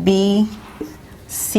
B, C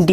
D।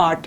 8।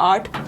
8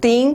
3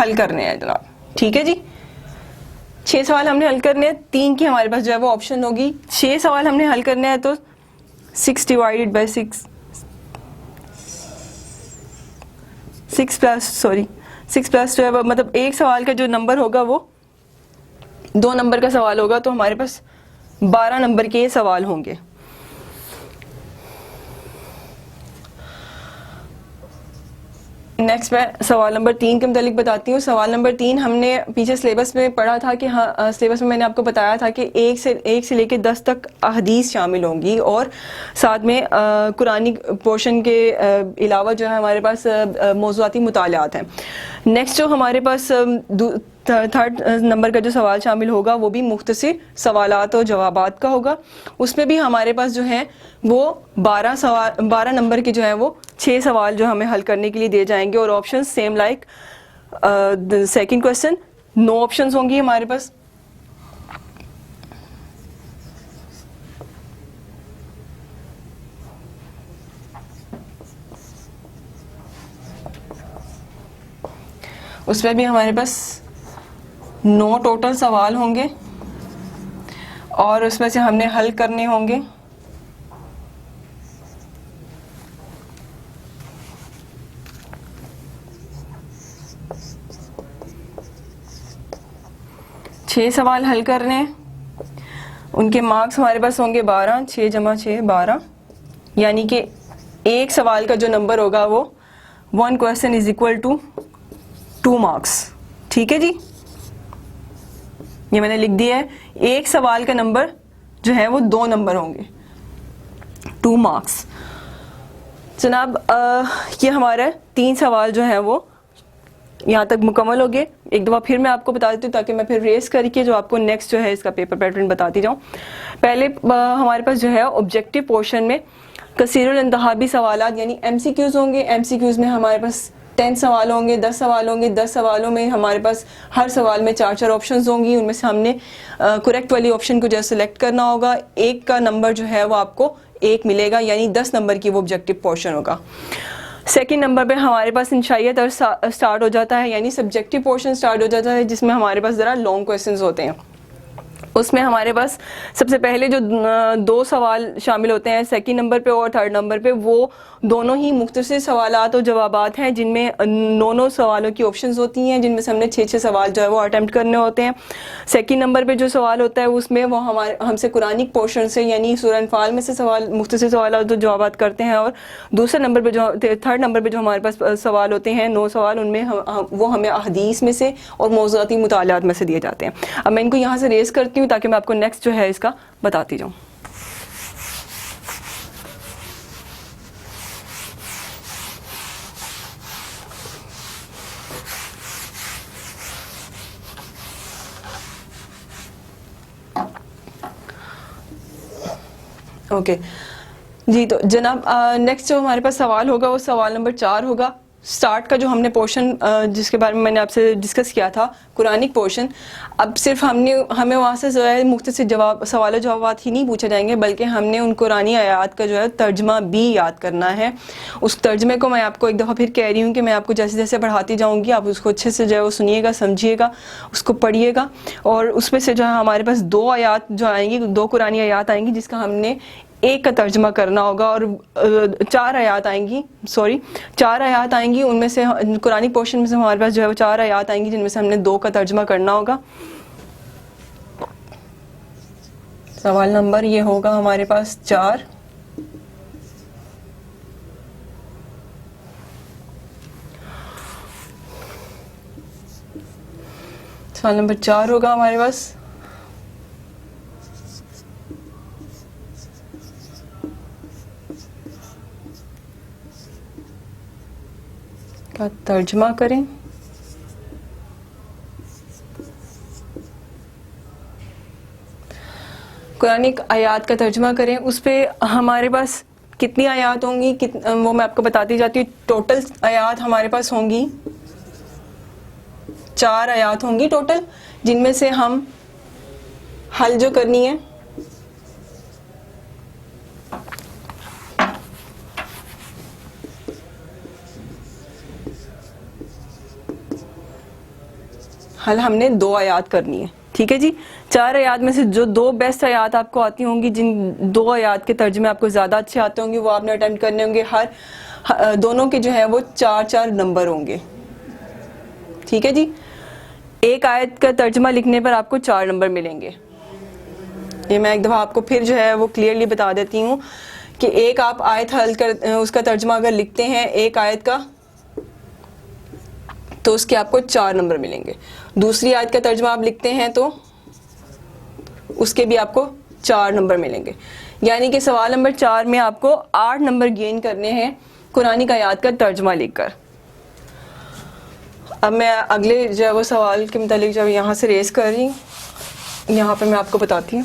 حل کرنے ہیں جناب. ٹھیک ہے جی, 6 سوال ہم نے حل کرنے ہیں, 3 کی ہمارے پاس جو ہے وہ آپشن ہوگی. 6 سوال ہم نے حل کرنے ہیں تو 6 ڈیوائڈیڈ بائی 6 پلس 12, مطلب ایک سوال کا جو نمبر ہوگا وہ 2 نمبر کا سوال ہوگا, تو ہمارے پاس 12 نمبر کے یہ سوال ہوں گے. نیکسٹ میں سوال نمبر 3 کے متعلق بتاتی ہوں. سوال نمبر 3 ہم نے پیچھے سلیبس میں پڑھا تھا کہ ہاں, سلیبس میں نے آپ کو بتایا تھا کہ 1 سے لے کے 10 تک احادیث شامل ہوں گی, اور ساتھ میں قرآنی پورشن کے علاوہ جو ہے ہمارے پاس موضوعاتی مطالعات ہیں. نیکسٹ جو ہمارے پاس تھرڈ نمبر کا جو سوال شامل ہوگا وہ بھی مختصر سوالات اور جوابات کا ہوگا. اس میں بھی ہمارے پاس جو ہیں وہ 12 نمبر کے جو ہیں وہ 6 سوال جو ہمیں حل کرنے کے لیے دیے جائیں گے, اور option same like second question, no options ہوں گی ہمارے پاس. اس میں بھی ہمارے پاس 9 ٹوٹل سوال ہوں گے, اور اس میں سے ہم نے حل کرنے ہوں گے 6 سوال حل کرنے ہیں. ان کے مارکس ہمارے پاس ہوں گے 12, 6 جمع 6 12, یعنی کہ ایک سوال کا جو نمبر ہوگا وہ 1 question is equal to 2 marks. ٹھیک ہے جی, یہ میں نے لکھ دیا ہے. ایک سوال کا نمبر جو ہے وہ 2 نمبر ہوں گے, 2 مارکس. جناب یہ ہمارا 3 سوال جو ہے وہ یہاں تک مکمل ہو گئے. ایک دفعہ پھر میں آپ کو بتا دیتی ہوں تاکہ میں پھر ریس کر کے جو آپ کو نیکسٹ جو ہے اس کا پیپر پیٹرن بتاتی جاؤں. پہلے ہمارے پاس جو ہے آبجیکٹو پورشن میں کثیر الانتخابی سوالات یعنی ایم سی کیوز ہوں گے. ایم سی کیوز میں ہمارے پاس 10 سوال ہوں گے, 10 سوال ہوں گے. 10 سوالوں میں ہمارے پاس ہر سوال میں 4 آپشنز ہوں گی. ان میں سے ہم نے کریکٹ والی آپشن کو جو ہے سلیکٹ کرنا ہوگا. ایک کا نمبر جو ہے وہ آپ کو 1 ملے گا, یعنی 10 نمبر کی وہ آبجیکٹو پورشن ہوگا. سیکنڈ نمبر پہ ہمارے پاس انشائیت اور اسٹارٹ ہو جاتا ہے, یعنی سبجیکٹو پورشن اسٹارٹ ہو جاتا ہے, جس میں ہمارے پاس ذرا لانگ کویسچنز ہوتے ہیں. اس میں ہمارے پاس سب سے پہلے جو 2 سوال شامل ہوتے ہیں سیکنڈ نمبر پہ اور تھرڈ نمبر پہ, وہ دونوں ہی مختصر سوالات اور جوابات ہیں, جن میں 9 سوالوں کی آپشنز ہوتی ہیں, جن میں سے ہم نے 6 سوال جو ہے وہ اٹیمپٹ کرنے ہوتے ہیں. سیکنڈ نمبر پہ جو سوال ہوتا ہے اس میں وہ ہم سے قرآنک پورشن سے یعنی سورہ انفال میں سے مختصر سوالات اور جوابات کرتے ہیں. اور دوسرے نمبر پہ جو تھرڈ نمبر پہ جو ہمارے پاس سوال ہوتے ہیں 9 سوال, ان میں وہ ہمیں احادیث میں سے اور موضوعاتی مطالعات میں سے دیے جاتے ہیں. اب میں ان کو یہاں سے ریز کرتی ہوں تاکہ میں آپ کو نیکسٹ جو ہے اس کا بتاتی جاؤں. اوکے جی, تو جناب نیکسٹ جو ہمارے پاس سوال ہوگا وہ سوال نمبر 4 ہوگا. اسٹارٹ کا جو ہم نے پورشن جس کے بارے میں نے آپ سے ڈسکس کیا تھا, قرآنک پورشن. اب صرف ہمیں وہاں سے جو ہے مختصر سوال و جوابات ہی نہیں پوچھے جائیں گے, بلکہ ہم نے ان قرآنی آیات کا جو ہے ترجمہ بھی یاد کرنا ہے. اس ترجمے کو میں آپ کو ایک دفعہ پھر کہہ رہی ہوں کہ میں آپ کو جیسے جیسے پڑھاتی جاؤں گی آپ اس کو اچھے سے جو ہے وہ سنیے گا, سمجھیے گا, اس کو پڑھیے گا. اور اس میں سے جو ہے ہمارے پاس 2 آیات جو آئیں گی, 2 قرآنی آیات آئیں گی جس کا ہم نے ایک کا ترجمہ کرنا ہوگا, اور 4 آیات آئیں گی, 4 آیات آئیں گی. ان میں سے قرآنی پورشن میں سے ہمارے پاس جو ہے 4 آیات آئیں گی جن میں سے ہم نے 2 کا ترجمہ کرنا ہوگا. سوال نمبر یہ ہوگا ہمارے پاس 4. سوال نمبر 4 ہوگا ہمارے پاس کا ترجمہ کریں. قرآنک آیات کا ترجمہ کریں. اس پہ ہمارے پاس کتنی آیات ہوں گی وہ میں آپ کو بتاتی جاتی ہوں. ٹوٹل آیات ہمارے پاس ہوں گی 4 آیات ہوں گی ٹوٹل, جن میں سے ہم حل جو کرنی ہے حل ہم نے 2 آیات کرنی ہے. ٹھیک ہے جی. 4 آیات میں سے جو 2 بیسٹ آیات آپ کو آتی ہوں گی, جن 2 آیات کے ترجمے آپ کو زیادہ اچھے آتے ہوں گے, وہ آپ نے اٹیمپٹ کرنے ہوں گے. دونوں کے جو ہے وہ 4 نمبر ہوں گے. ٹھیک ہے جی. ایک آیت کا ترجمہ لکھنے پر آپ کو 4 نمبر ملیں گے. یہ میں ایک دفعہ آپ کو پھر جو ہے وہ کلیئرلی بتا دیتی ہوں کہ ایک آپ آیت حل کر اس کا ترجمہ اگر لکھتے ہیں ایک آیت کا, تو اس کے آپ کو 4 نمبر ملیں گے. دوسری آیت کا ترجمہ آپ لکھتے ہیں تو اس کے بھی آپ کو 4 نمبر ملیں گے. یعنی کہ سوال نمبر 4 میں آپ کو 8 نمبر گین کرنے ہیں قرآن آیات کا ترجمہ لکھ کر. اب میں اگلے جو ہے وہ سوال کے متعلق جب یہاں سے ریز کر رہی ہوں, یہاں پہ میں آپ کو بتاتی ہوں.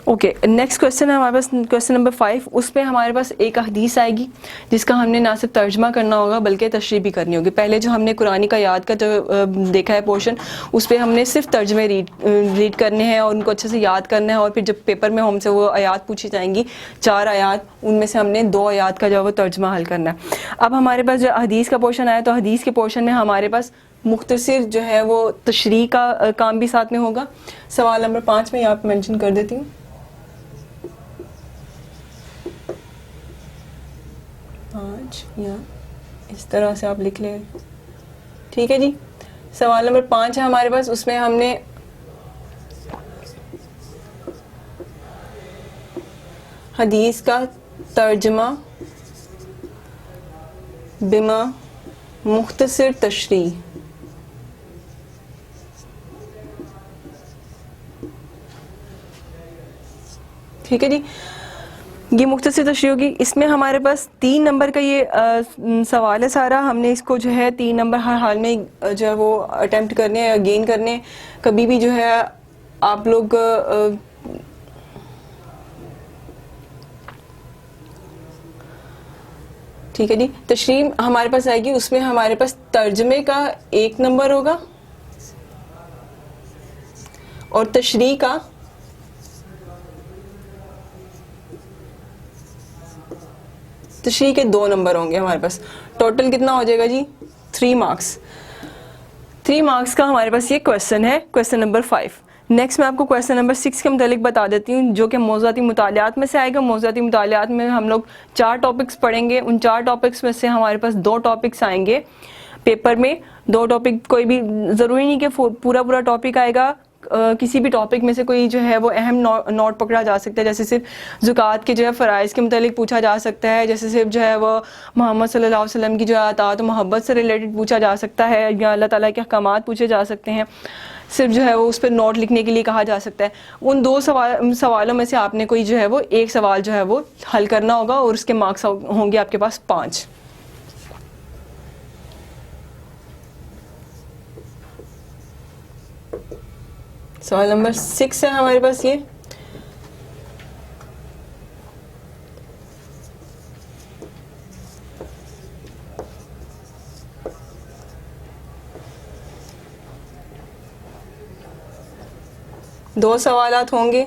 اوکے, نیکسٹ کوشچن ہے ہمارے پاس کوشچن نمبر 5. اس پہ ہمارے پاس ایک حدیث آئے گی جس کا ہم نے نہ صرف ترجمہ کرنا ہوگا بلکہ تشریح بھی کرنی ہوگی. پہلے جو ہم نے قرآن آیات کا جو دیکھا ہے پورشن, اس پہ ہم نے صرف ترجمے ریڈ کرنے ہیں اور ان کو اچھے سے یاد کرنا ہے, اور پھر جب پیپر میں ہم سے وہ آیات پوچھی جائیں گی 4 آیات, ان میں سے ہم نے 2 آیات کا جو ہے وہ ترجمہ حل کرنا ہے. اب ہمارے پاس جو حدیث کا پورشن آیا, تو حدیث کے پورشن میں ہمارے پاس مختصر جو ہے وہ تشریح کا کام بھی ساتھ میں ہوگا. سوال نمبر 5 میں یہاں پہ مینشن کر دیتی ہوں. 5 یا اس طرح سے آپ لکھ لیں. ٹھیک ہے جی. سوال نمبر 5 ہے ہمارے پاس, اس میں ہم نے حدیث کا ترجمہ بما مختصر تشریح. ٹھیک ہے جی. یہ مختصر تشریح ہوگی. اس میں ہمارے پاس 3 نمبر کا یہ سوال ہے سارا. ہم نے اس کو جو ہے 3 نمبر ہر حال میں جو ہے وہ اٹیمپٹ کرنے یا گین کرنے. کبھی بھی جو ہے آپ لوگ ٹھیک ہے جی. تشریح ہمارے پاس آئے گی, اس میں ہمارے پاس ترجمے کا 1 نمبر ہوگا اور تشریح کا کے 2 نمبر ہوں گے ہمارے پاس. ٹوٹل کتنا ہو جائے گا جی؟ 3 مارکس. 3 مارکس کا ہمارے پاس یہ کوشچن ہے, کوشچن نمبر 5. نیکسٹ میں آپ کو کوشچن نمبر 6 کے متعلق بتا دیتی ہوں, جو کہ موضوعاتی مطالعات میں سے آئے گا. موضوعاتی مطالعات میں ہم لوگ 4 ٹاپکس پڑھیں گے. ان 4 ٹاپکس میں سے ہمارے پاس 2 ٹاپکس آئیں گے پیپر میں. 2 ٹاپک, کوئی بھی ضروری نہیں کہ پورا ٹاپک آئے گا. کسی بھی ٹاپک میں سے کوئی جو ہے وہ اہم نوٹ پکڑا جا سکتا ہے. جیسے صرف زکوٰۃ کے جو ہے فرائض کے متعلق پوچھا جا سکتا ہے, جیسے صرف جو ہے وہ محمد صلی اللہ علیہ وسلم کی جو اطاعت و محبت سے ریلیٹڈ پوچھا جا سکتا ہے, یا اللہ تعالیٰ کے احکامات پوچھے جا سکتے ہیں, صرف جو ہے وہ اس پہ نوٹ لکھنے کے لیے کہا جا سکتا ہے. ان 2 سوالوں میں سے آپ نے کوئی جو ہے وہ ایک سوال جو ہے وہ حل کرنا ہوگا, اور اس کے مارکس ہوں گے آپ کے پاس 5. سوال نمبر 6 ہے ہمارے پاس یہ. دو سوالات ہوں گے.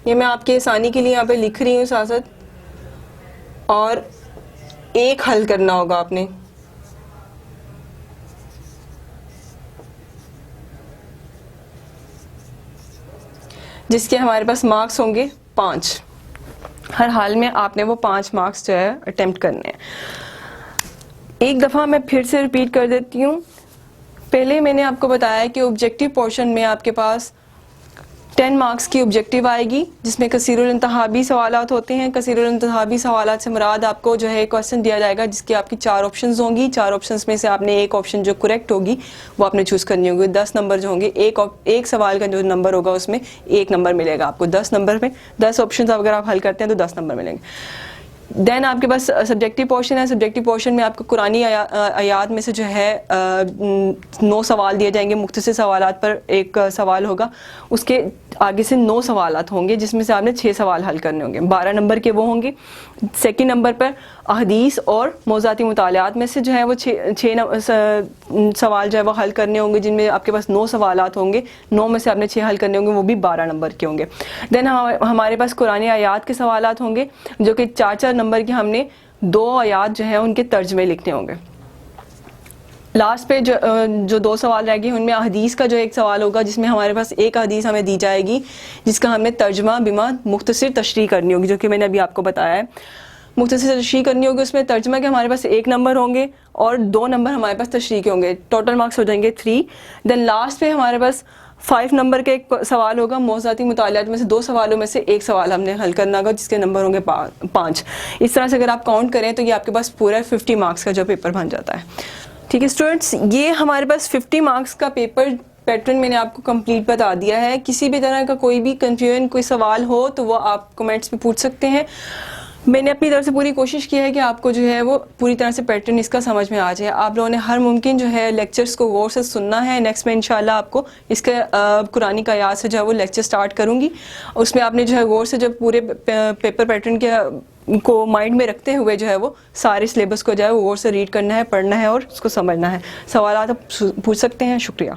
یہ میں آپ کی آسانی کے لیے یہاں پہ لکھ رہی ہوں ساتھ ساتھ, اور ایک حل کرنا ہوگا آپ نے. جس کے ہمارے پاس مارکس ہوں گے 5. ہر حال میں آپ نے وہ 5 مارکس جو ہے اٹیمپٹ کرنے ہیں. ایک دفعہ میں پھر سے ریپیٹ کر دیتی ہوں. پہلے میں نے آپ کو بتایا کہ آبجیکٹیو پورشن میں آپ کے پاس 10 مارکس کی آبجیکٹیو آئے گی, جس میں کثیر الانتخابی سوالات ہوتے ہیں. کثیر الانتخابی سوالات سے مراد آپ کو جو ہے کوشچن دیا جائے گا جس کی آپ کی 4 آپشنز ہوں گی. 4 آپشنز میں سے آپ نے ایک آپشن جو کریکٹ ہوگی وہ آپ نے چوز کرنی ہوگی. 10 نمبر جو ہوں گے, ایک سوال کا جو نمبر ہوگا اس میں 1 نمبر ملے گا آپ کو. 10 نمبر میں 10 آپشنز اگر آپ حل کرتے ہیں تو 10 نمبر ملیں گے. دین آپ کے پاس سبجیکٹیو پورشن ہے. سبجیکٹیو پورشن میں آپ کو قرآنی آیات میں سے جو ہے 9 سوال دیے جائیں گے. مختصر سوالات پر ایک سوال ہوگا, اس کے آگے سے 9 سوالات ہوں گے جس میں سے آپ نے 6 سوال حل کرنے ہوں گے. 12 نمبر کے وہ ہوں گے. سیکنڈ نمبر پر احادیث اور موضوعاتی مطالعات میں سے جو ہے وہ 6 سوال جو ہے وہ حل کرنے ہوں گے, جن میں آپ کے پاس 9 سوالات ہوں گے. 9 میں سے آپ نے 6 حل کرنے ہوں گے, وہ بھی 12 نمبر کے ہوں گے. دین ہمارے پاس قرآن آیات کے سوالات ہوں گے, جو کہ 4 نمبر کے. ہم نے 2 آیات جو ہیں ان کے ترجمے لکھنے ہوں گے. لاسٹ پہ جو 2 سوال رہ گئے ان میں حدیث کا جو ایک سوال ہوگا جس میں ہمارے پاس ایک حدیث ہمیں دی جائے گی جس کا ہمیں ترجمہ بما مختصر تشریح کرنی ہوگی، جو کہ میں نے ابھی آپ کو بتایا ہے. مختصر تشریح کرنی ہوگی، اس میں ترجمہ کے ہمارے پاس 1 نمبر ہوں گے اور 2 نمبر ہمارے پاس تشریح کے ہوں گے، ٹوٹل مارکس ہو جائیں گے 3. دین لاسٹ پہ ہمارے پاس 5 نمبر کا ایک سوال ہوگا، موضوعاتی مطالعات میں سے 2 سوالوں میں سے ایک سوال ہم نے حل کرنا ہوگا جس کے نمبر ہوں گے 5. اس طرح سے اگر آپ کاؤنٹ کریں تو یہ آپ کے پاس پورا 50 مارکس کا جو پیپر بن جاتا ہے. ٹھیک ہے اسٹوڈنٹس، یہ ہمارے پاس 50 مارکس کا پیپر پیٹرن میں نے آپ کو کمپلیٹ بتا دیا ہے. کسی بھی طرح کا کوئی بھی کنفیوژن، کوئی سوال ہو تو وہ آپ کمنٹس میں پوچھ سکتے ہیں. میں نے اپنی طرف سے پوری کوشش کی ہے کہ آپ کو جو ہے وہ پوری طرح سے پیٹرن اس کا سمجھ میں آ جائے. آپ لوگوں نے ہر ممکن جو ہے لیکچرز کو غور سے سننا ہے. نیکسٹ میں انشاءاللہ آپ کو اس کے قرآن کا آیات سے جو ہے وہ لیکچر سٹارٹ کروں گی. اس میں آپ نے جو ہے غور سے جب پورے پیپر پیٹرن کے کو مائنڈ میں رکھتے ہوئے جو ہے وہ سارے سلیبس کو جو ہے وہ غور سے ریڈ کرنا ہے، پڑھنا ہے اور اس کو سمجھنا ہے. سوالات آپ پوچھ سکتے ہیں. شکریہ.